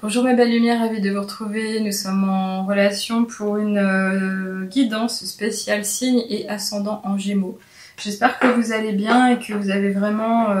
Bonjour mes belles lumières, ravie de vous retrouver. Nous sommes en relation pour une guidance spéciale signe et ascendant en Gémeaux. J'espère que vous allez bien et que vous avez vraiment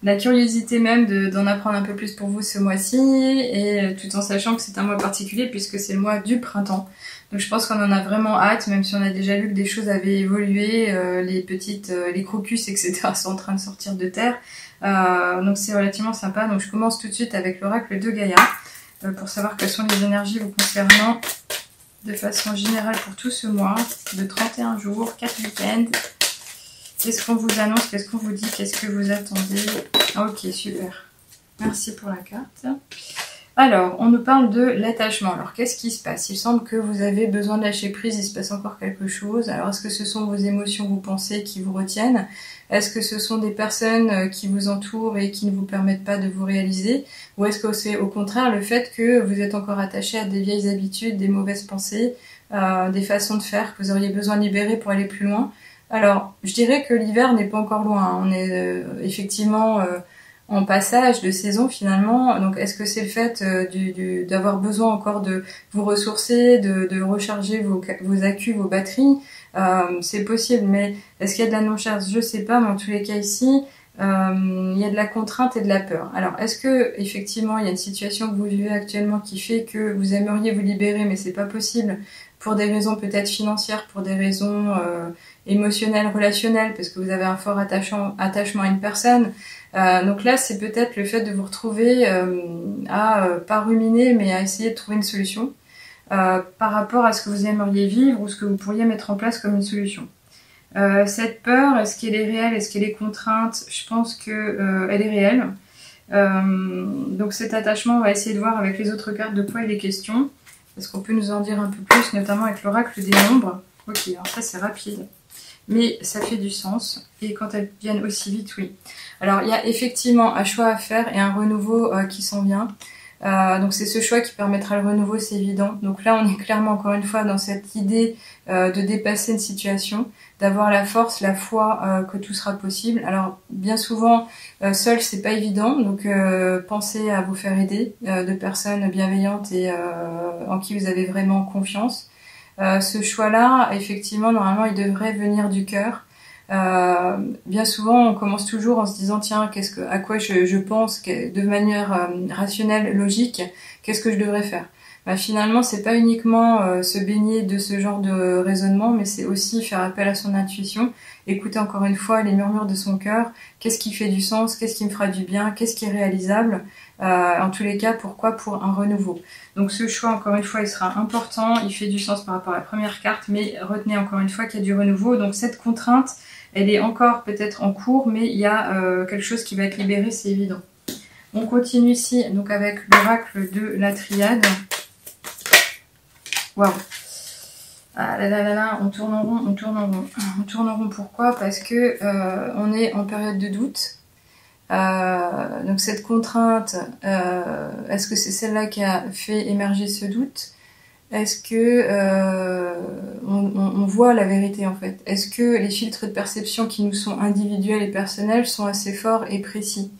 la curiosité même d'en apprendre un peu plus pour vous ce mois-ci, et tout en sachant que c'est un mois particulier puisque c'est le mois du printemps. Donc je pense qu'on en a vraiment hâte, même si on a déjà vu que des choses avaient évolué, les crocus, etc. sont en train de sortir de terre. Donc c'est relativement sympa. Donc je commence tout de suite avec l'oracle de Gaïa pour savoir quelles sont les énergies vous concernant de façon générale pour tout ce mois de 31 jours, 4 week-ends. Qu'est-ce qu'on vous annonce, qu'est-ce qu'on vous dit, qu'est-ce que vous attendez? Ok, super. Merci pour la carte. Alors, on nous parle de l'attachement. Alors, qu'est-ce qui se passe? Il semble que vous avez besoin de lâcher prise, il se passe encore quelque chose. Alors, est-ce que ce sont vos émotions, vos pensées qui vous retiennent? Est-ce que ce sont des personnes qui vous entourent et qui ne vous permettent pas de vous réaliser? Ou est-ce que c'est au contraire le fait que vous êtes encore attaché à des vieilles habitudes, des mauvaises pensées, des façons de faire que vous auriez besoin de libérer pour aller plus loin? Alors, je dirais que l'hiver n'est pas encore loin. On est effectivement en passage de saison finalement. Donc est-ce que c'est le fait d'avoir besoin encore de vous ressourcer, de recharger vos accus, vos batteries? C'est possible, mais est-ce qu'il y a de la non-charge? Je sais pas, mais en tous les cas ici, il y a de la contrainte et de la peur. Alors est-ce que effectivement il y a une situation que vous vivez actuellement qui fait que vous aimeriez vous libérer, mais c'est pas possible pour des raisons peut-être financières, pour des raisons émotionnelles, relationnelles, parce que vous avez un fort attachement à une personne? Donc là, c'est peut-être le fait de vous retrouver à pas ruminer, mais à essayer de trouver une solution par rapport à ce que vous aimeriez vivre ou ce que vous pourriez mettre en place comme une solution. Cette peur, est-ce qu'elle est réelle? Est-ce qu'elle est contrainte? Je pense que elle est réelle. Donc cet attachement, on va essayer de voir avec les autres cartes de quoi il est question. Est-ce qu'on peut nous en dire un peu plus, notamment avec l'oracle des nombres? Ok, alors ça c'est rapide, mais ça fait du sens. Et quand elles viennent aussi vite, oui. Alors il y a effectivement un choix à faire et un renouveau qui s'en vient. Donc c'est ce choix qui permettra le renouveau, c'est évident. Donc là on est clairement encore une fois dans cette idée de dépasser une situation, d'avoir la force, la foi que tout sera possible. Alors bien souvent seul c'est pas évident, donc pensez à vous faire aider de personnes bienveillantes et en qui vous avez vraiment confiance. Ce choix-là, effectivement, normalement il devrait venir du cœur. Bien souvent on commence toujours en se disant tiens à quoi je pense de manière rationnelle, logique, qu'est-ce que je devrais faire? Finalement c'est pas uniquement se baigner de ce genre de raisonnement, mais c'est aussi faire appel à son intuition, écouter encore une fois les murmures de son cœur, qu'est-ce qui fait du sens, qu'est-ce qui me fera du bien, qu'est-ce qui est réalisable, en tous les cas pourquoi? Pour un renouveau. Donc ce choix encore une fois il sera important, il fait du sens par rapport à la première carte, mais retenez encore une fois qu'il y a du renouveau. Donc cette contrainte elle est encore peut-être en cours, mais il y a quelque chose qui va être libéré, c'est évident. On continue ici donc avec l'oracle de la triade. Waouh! Ah là là là là, on tourne en rond, on tourne en rond. On tourne en rond, pourquoi? Parce que on est en période de doute. Donc cette contrainte, est-ce que c'est celle-là qui a fait émerger ce doute? Est-ce que on voit la vérité en fait? Est-ce que les filtres de perception qui nous sont individuels et personnels sont assez forts et précis?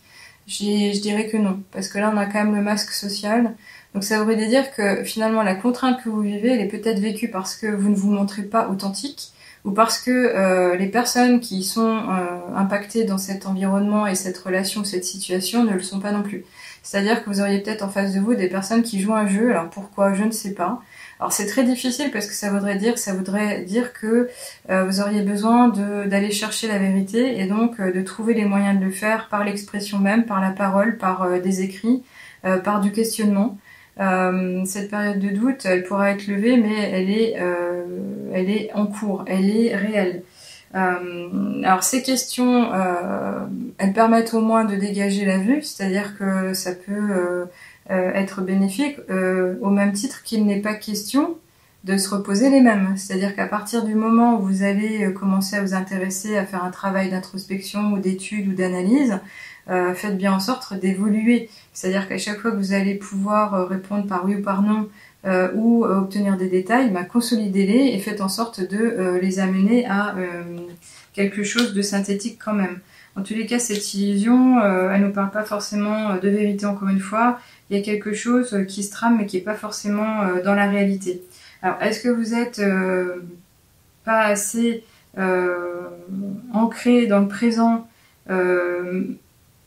Je dirais que non, parce que là on a quand même le masque social. Donc ça voudrait dire que finalement la contrainte que vous vivez, elle est peut-être vécue parce que vous ne vous montrez pas authentique, ou parce que les personnes qui sont impactées dans cet environnement et cette relation, cette situation ne le sont pas non plus. C'est-à-dire que vous auriez peut-être en face de vous des personnes qui jouent un jeu, alors pourquoi? Je ne sais pas. Alors c'est très difficile parce que ça voudrait dire que vous auriez besoin d'aller chercher la vérité et donc de trouver les moyens de le faire par l'expression même, par la parole, par des écrits, par du questionnement. Cette période de doute, elle pourra être levée, mais elle est en cours, elle est réelle. Alors ces questions, elles permettent au moins de dégager la vue, c'est-à-dire que ça peut être bénéfique, au même titre qu'il n'est pas question de se reposer les mêmes. C'est-à-dire qu'à partir du moment où vous allez commencer à vous intéresser à faire un travail d'introspection ou d'étude ou d'analyse, faites bien en sorte d'évoluer. C'est-à-dire qu'à chaque fois que vous allez pouvoir répondre par oui ou par non, ou obtenir des détails, consolidez-les et faites en sorte de les amener à quelque chose de synthétique quand même. En tous les cas, cette illusion, elle nous parle pas forcément de vérité encore une fois. Il y a quelque chose qui se trame mais qui est pas forcément dans la réalité. Alors, est-ce que vous êtes pas assez ancré dans le présent,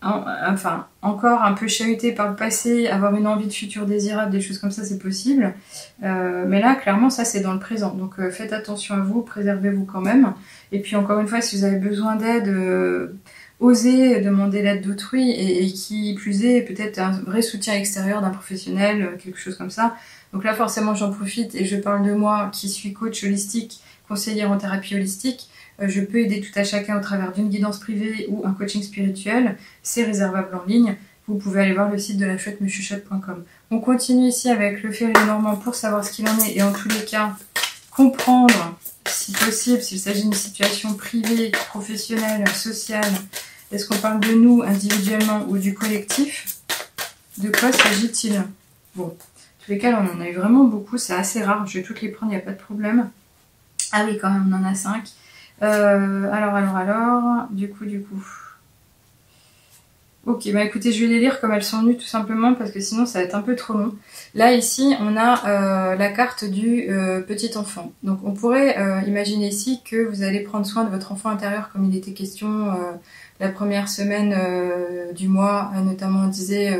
enfin, encore un peu chahuté par le passé, avoir une envie de futur désirable, des choses comme ça, c'est possible. Mais là, clairement, ça, c'est dans le présent. Donc, faites attention à vous, préservez-vous quand même. Et puis, encore une fois, si vous avez besoin d'aide, osez demander l'aide d'autrui et qui plus est, peut-être un vrai soutien extérieur d'un professionnel, quelque chose comme ça. Donc là, forcément, j'en profite et je parle de moi qui suis coach holistique, conseillère en thérapie holistique. Je peux aider tout à chacun au travers d'une guidance privée ou un coaching spirituel. C'est réservable en ligne. Vous pouvez aller voir le site de la chouette-me-chuchote.com. On continue ici avec le Férié Normand pour savoir ce qu'il en est et en tous les cas, comprendre, si possible, s'il s'agit d'une situation privée, professionnelle, sociale. Est-ce qu'on parle de nous individuellement ou du collectif? De quoi s'agit-il? Bon, en tous les cas, on en a eu vraiment beaucoup. C'est assez rare. Je vais toutes les prendre, il n'y a pas de problème. Ah oui, quand même, on en a 5. Alors, du coup. Ok, bah écoutez, je vais les lire comme elles sont nues tout simplement parce que sinon ça va être un peu trop long. Là, ici, on a la carte du petit enfant. Donc on pourrait imaginer ici que vous allez prendre soin de votre enfant intérieur comme il était question la première semaine du mois, notamment on disait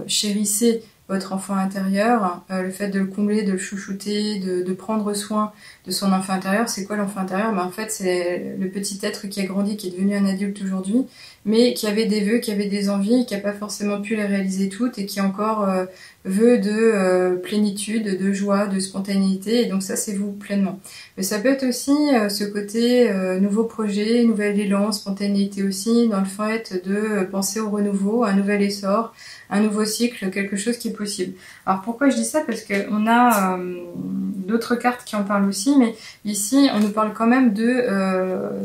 chérissez votre enfant intérieur, le fait de le combler, de le chouchouter, de prendre soin de son enfant intérieur. C'est quoi l'enfant intérieur? En fait, c'est le petit être qui a grandi, qui est devenu un adulte aujourd'hui, mais qui avait des vœux, qui avait des envies, et qui n'a pas forcément pu les réaliser toutes, et qui encore veut de plénitude, de joie, de spontanéité, et donc ça, c'est vous pleinement. Mais ça peut être aussi ce côté nouveau projet, nouvel élan, spontanéité aussi, dans le fait de penser au renouveau, un nouvel essor, un nouveau cycle, quelque chose qui est possible. Alors pourquoi je dis ça? Parce qu'on a d'autres cartes qui en parlent aussi, mais ici on nous parle quand même de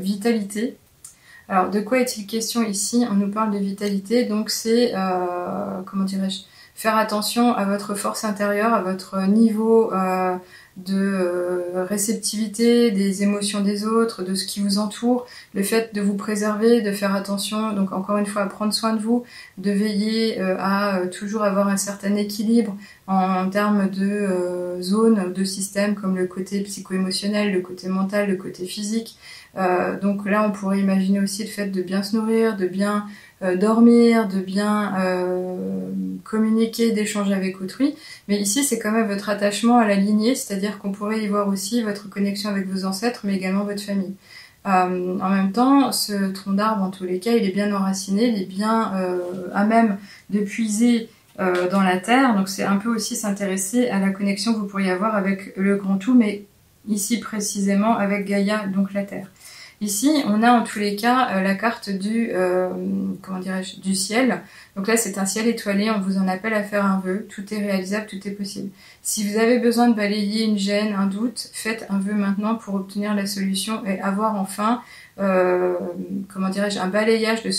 vitalité. Alors de quoi est-il question ici? On nous parle de vitalité, donc c'est, comment dirais-je, faire attention à votre force intérieure, à votre niveau de réceptivité des émotions des autres, de ce qui vous entoure, le fait de vous préserver, de faire attention, donc encore une fois à prendre soin de vous, de veiller à toujours avoir un certain équilibre en termes de zones, de systèmes comme le côté psycho-émotionnel, le côté mental, le côté physique. Donc là on pourrait imaginer aussi le fait de bien se nourrir, de bien dormir, de bien communiquer, d'échanger avec autrui. Mais ici, c'est quand même votre attachement à la lignée, c'est-à-dire qu'on pourrait y voir aussi votre connexion avec vos ancêtres, mais également votre famille. En même temps, ce tronc d'arbre, en tous les cas, il est bien enraciné, il est bien à même de puiser dans la terre. Donc c'est un peu aussi s'intéresser à la connexion que vous pourriez avoir avec le grand tout, mais ici précisément avec Gaïa, donc la terre. Ici, on a en tous les cas la carte du, comment dirais-je, du ciel. Donc là, c'est un ciel étoilé, on vous en appelle à faire un vœu. Tout est réalisable, tout est possible. Si vous avez besoin de balayer une gêne, un doute, faites un vœu maintenant pour obtenir la solution et avoir enfin, comment dirais-je, un balayage de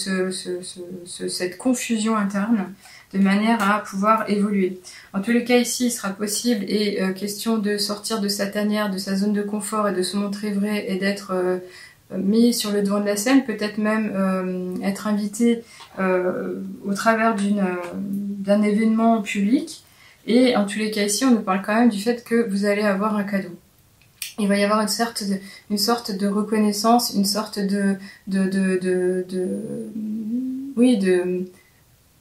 cette confusion interne, de manière à pouvoir évoluer. En tous les cas, ici, il sera possible et question de sortir de sa tanière, de sa zone de confort et de se montrer vrai et d'être mis sur le devant de la scène, peut-être même être invité au travers d'un événement public. Et en tous les cas ici, on nous parle quand même du fait que vous allez avoir un cadeau. Il va y avoir une sorte de reconnaissance, une sorte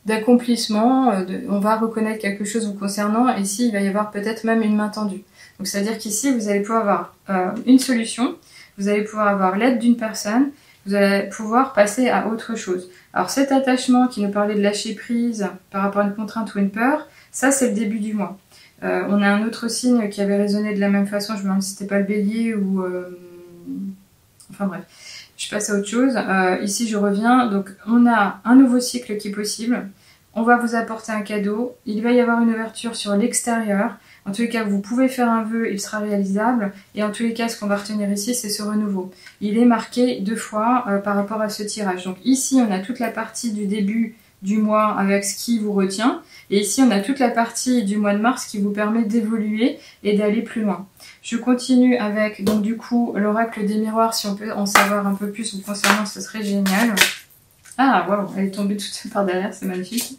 d'accomplissement. On va reconnaître quelque chose vous concernant. Et ici, il va y avoir peut-être même une main tendue. Donc, c'est-à-dire qu'ici, vous allez pouvoir avoir une solution. Vous allez pouvoir avoir l'aide d'une personne, vous allez pouvoir passer à autre chose. Alors cet attachement qui nous parlait de lâcher prise par rapport à une contrainte ou une peur, ça c'est le début du mois. On a un autre signe qui avait résonné de la même façon, je me demande si c'était pas le bélier ou... Enfin bref, je passe à autre chose. Ici je reviens, donc on a un nouveau cycle qui est possible, on va vous apporter un cadeau, il va y avoir une ouverture sur l'extérieur. En tous les cas, vous pouvez faire un vœu, il sera réalisable. Et en tous les cas, ce qu'on va retenir ici, c'est ce renouveau. Il est marqué 2 fois par rapport à ce tirage. Donc ici, on a toute la partie du début du mois avec ce qui vous retient. Et ici, on a toute la partie du mois de mars qui vous permet d'évoluer et d'aller plus loin. Je continue avec, donc du coup, l'oracle des miroirs. Si on peut en savoir un peu plus vous concernant, ce serait génial. Ah, waouh, elle est tombée toute par derrière, c'est magnifique.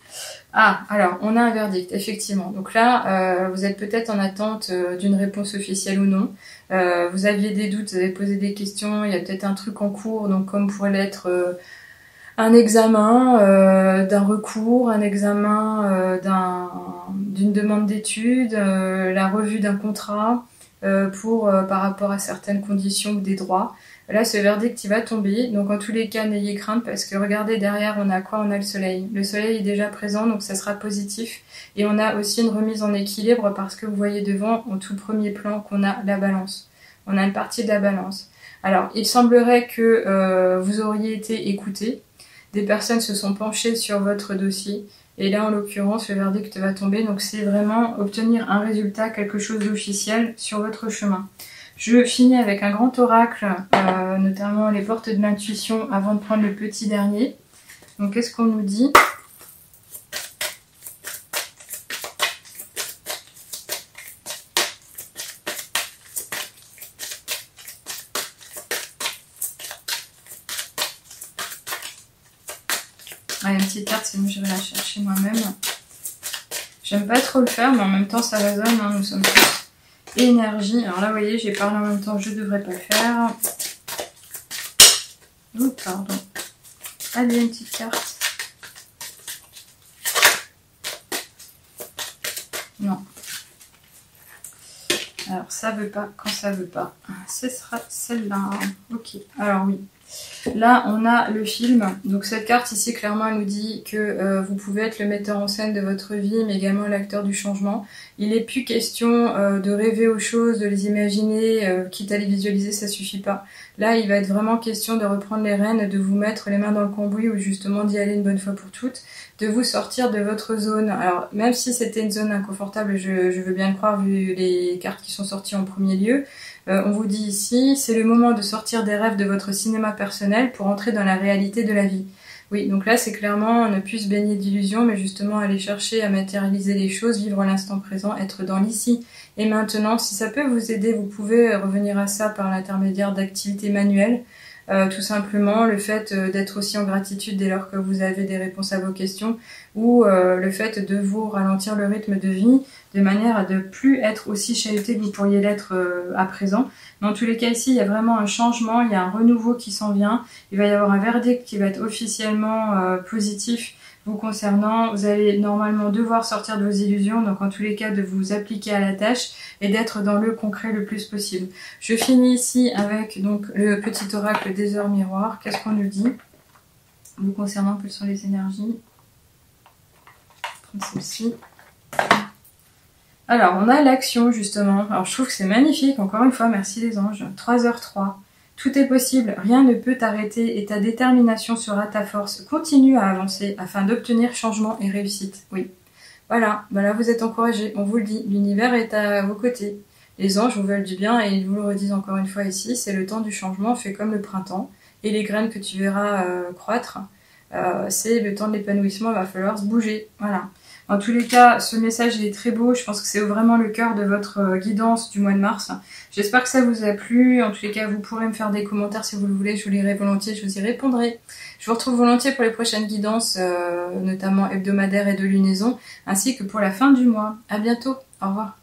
Ah, alors, on a un verdict, effectivement. Donc là, vous êtes peut-être en attente d'une réponse officielle ou non. Vous aviez des doutes, vous avez posé des questions, il y a peut-être un truc en cours, donc comme pourrait l'être un examen d'un recours, un examen d'une demande d'études, la revue d'un contrat par rapport à certaines conditions ou des droits. Là, ce verdict, il va tomber. Donc, en tous les cas, n'ayez crainte parce que regardez derrière, on a quoi? On a le soleil. Le soleil est déjà présent, donc ça sera positif. Et on a aussi une remise en équilibre parce que vous voyez devant, en tout premier plan, qu'on a la balance. On a une partie de la balance. Alors, il semblerait que vous auriez été écouté. Des personnes se sont penchées sur votre dossier. Et là, en l'occurrence, le verdict va tomber. Donc, c'est vraiment obtenir un résultat, quelque chose d'officiel sur votre chemin. Je finis avec un grand oracle, notamment les portes de l'intuition, avant de prendre le petit dernier. Donc, qu'est-ce qu'on nous dit? Ah, une petite carte, c'est mieux, je vais la chercher moi-même. J'aime pas trop le faire, mais en même temps, ça résonne. Hein, nous sommes tous énergie. Alors là, vous voyez, j'ai parlé en même temps, je devrais pas le faire. Oh, pardon. Allez, une petite carte. Non. Alors, ça veut pas quand ça veut pas. Ce sera celle-là. Ok. Alors oui. Là, on a le film. Donc cette carte ici, clairement, elle nous dit que vous pouvez être le metteur en scène de votre vie, mais également l'acteur du changement. Il n'est plus question de rêver aux choses, de les imaginer, quitte à les visualiser, ça suffit pas. Là, il va être vraiment question de reprendre les rênes, de vous mettre les mains dans le cambouis ou justement d'y aller une bonne fois pour toutes, de vous sortir de votre zone. Alors, même si c'était une zone inconfortable, je veux bien le croire vu les cartes qui sont sorties en premier lieu, on vous dit ici, c'est le moment de sortir des rêves de votre cinéma personnel pour entrer dans la réalité de la vie. Oui, donc là c'est clairement ne plus se baigner d'illusions, mais justement aller chercher à matérialiser les choses, vivre l'instant présent, être dans l'ici et maintenant. Si ça peut vous aider, vous pouvez revenir à ça par l'intermédiaire d'activités manuelles. Tout simplement le fait d'être aussi en gratitude dès lors que vous avez des réponses à vos questions, ou le fait de vous ralentir le rythme de vie de manière à ne plus être aussi chahuté que vous pourriez l'être à présent. Mais en tous les cas ici, il y a vraiment un changement, il y a un renouveau qui s'en vient, il va y avoir un verdict qui va être officiellement positif vous concernant. Vous allez normalement devoir sortir de vos illusions, donc en tous les cas de vous appliquer à la tâche et d'être dans le concret le plus possible. Je finis ici avec donc le petit oracle des heures miroirs. Qu'est-ce qu'on nous dit vous concernant? Quelles sont les énergies? Prendre celle-ci. Alors, on a l'action justement. Alors, je trouve que c'est magnifique. Encore une fois, merci les anges. 3h03. Tout est possible, rien ne peut t'arrêter et ta détermination sera ta force. Continue à avancer afin d'obtenir changement et réussite. Oui. Voilà, là vous êtes encouragés, on vous le dit, l'univers est à vos côtés. Les anges vous veulent du bien et ils vous le redisent encore une fois ici, c'est le temps du changement, fait comme le printemps. Et les graines que tu verras croître, c'est le temps de l'épanouissement, il va falloir se bouger. Voilà. En tous les cas, ce message il est très beau, je pense que c'est vraiment le cœur de votre guidance du mois de mars. J'espère que ça vous a plu, en tous les cas vous pourrez me faire des commentaires si vous le voulez, je vous lirai volontiers, je vous y répondrai. Je vous retrouve volontiers pour les prochaines guidances, notamment hebdomadaires et de lunaison, ainsi que pour la fin du mois. À bientôt, au revoir.